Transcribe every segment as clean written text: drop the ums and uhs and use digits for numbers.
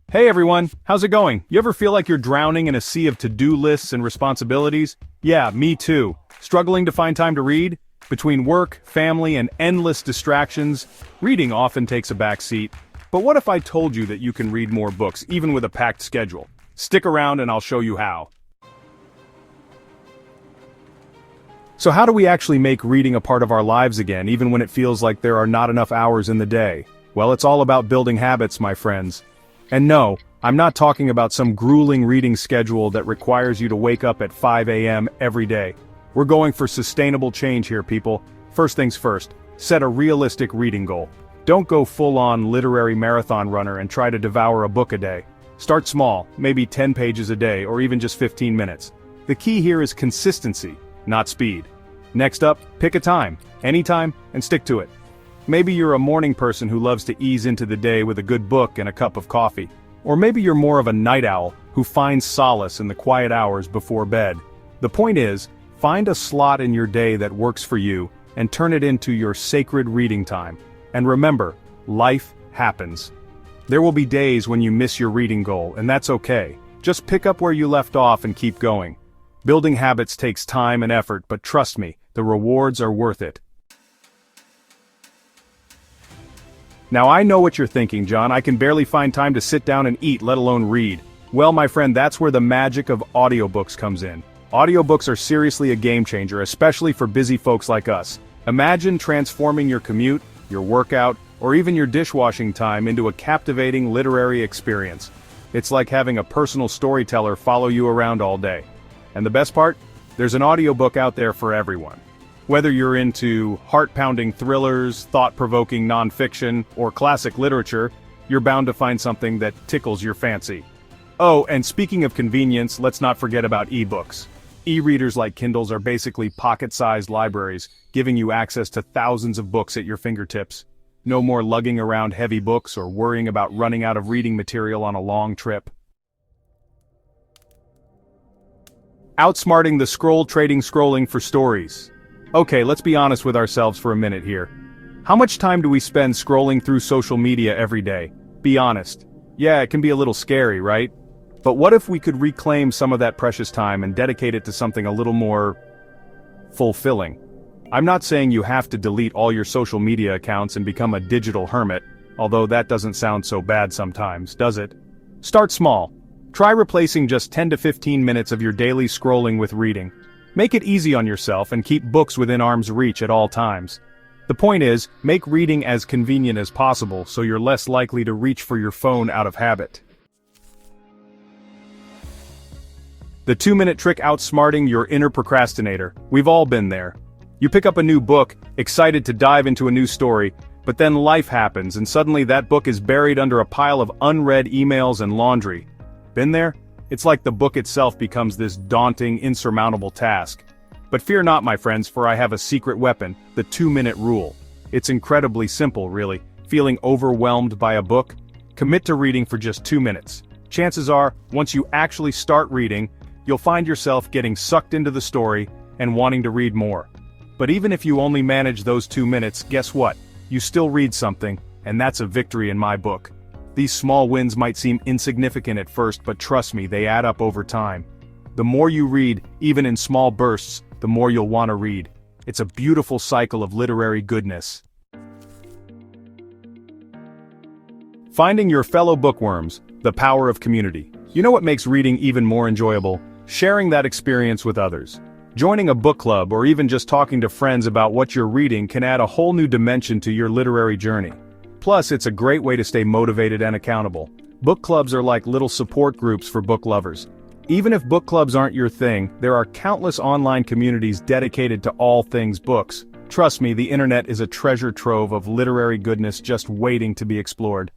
Hey everyone, how's it going? You ever feel like you're drowning in a sea of to-do lists and responsibilities? Yeah, me too. Struggling to find time to read? Between work, family, and endless distractions, reading often takes a back seat. But what if I told you that you can read more books, even with a packed schedule? Stick around and I'll show you how. So how do we actually make reading a part of our lives again, even when it feels like there are not enough hours in the day? Well, it's all about building habits, my friends. And no, I'm not talking about some grueling reading schedule that requires you to wake up at 5 a.m. every day. We're going for sustainable change here, people. First things first, set a realistic reading goal. Don't go full-on literary marathon runner and try to devour a book a day. Start small, maybe 10 pages a day or even just 15 minutes. The key here is consistency, not speed. Next up, pick a time, anytime, and stick to it. Maybe you're a morning person who loves to ease into the day with a good book and a cup of coffee. Or maybe you're more of a night owl who finds solace in the quiet hours before bed. The point is, find a slot in your day that works for you and turn it into your sacred reading time. And remember, life happens. There will be days when you miss your reading goal, and that's okay. Just pick up where you left off and keep going. Building habits takes time and effort, but trust me, the rewards are worth it. Now I know what you're thinking, John. I can barely find time to sit down and eat, let alone read. Well, my friend, that's where the magic of audiobooks comes in. Audiobooks are seriously a game changer, especially for busy folks like us. Imagine transforming your commute, your workout, or even your dishwashing time into a captivating literary experience. It's like having a personal storyteller follow you around all day. And the best part? There's an audiobook out there for everyone. Whether you're into heart-pounding thrillers, thought-provoking nonfiction, or classic literature, you're bound to find something that tickles your fancy. Oh, and speaking of convenience, let's not forget about ebooks. E-readers like Kindles are basically pocket-sized libraries, giving you access to thousands of books at your fingertips. No more lugging around heavy books or worrying about running out of reading material on a long trip. Outsmarting the scrolling for stories. Okay, let's be honest with ourselves for a minute here. How much time do we spend scrolling through social media every day? Be honest. Yeah, it can be a little scary, right? But what if we could reclaim some of that precious time and dedicate it to something a little more fulfilling? I'm not saying you have to delete all your social media accounts and become a digital hermit, although that doesn't sound so bad sometimes, does it? Start small. Try replacing just 10 to 15 minutes of your daily scrolling with reading. Make it easy on yourself and keep books within arm's reach at all times. The point is, make reading as convenient as possible so you're less likely to reach for your phone out of habit. The 2-minute trick: outsmarting your inner procrastinator. We've all been there. You pick up a new book, excited to dive into a new story, but then life happens and suddenly that book is buried under a pile of unread emails and laundry. Been there? It's like the book itself becomes this daunting, insurmountable task. But fear not, my friends, for I have a secret weapon, the 2-minute rule. It's incredibly simple, really. Feeling overwhelmed by a book? Commit to reading for just 2 minutes. Chances are, once you actually start reading, you'll find yourself getting sucked into the story and wanting to read more. But even if you only manage those 2 minutes, guess what? You still read something, and that's a victory in my book. These small wins might seem insignificant at first, but trust me, they add up over time. The more you read, even in small bursts, the more you'll want to read. It's a beautiful cycle of literary goodness. Finding your fellow bookworms, the power of community. You know what makes reading even more enjoyable? Sharing that experience with others. Joining a book club or even just talking to friends about what you're reading can add a whole new dimension to your literary journey. Plus, it's a great way to stay motivated and accountable. Book clubs are like little support groups for book lovers. Even if book clubs aren't your thing, there are countless online communities dedicated to all things books. Trust me, the internet is a treasure trove of literary goodness just waiting to be explored.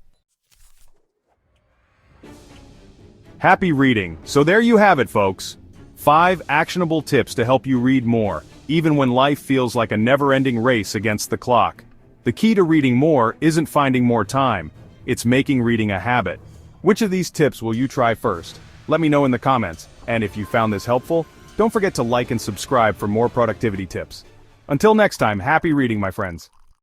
Happy reading. So there you have it, folks. 5 actionable tips to help you read more, even when life feels like a never-ending race against the clock. The key to reading more isn't finding more time, it's making reading a habit. Which of these tips will you try first? Let me know in the comments, and if you found this helpful, don't forget to like and subscribe for more productivity tips. Until next time, happy reading, my friends.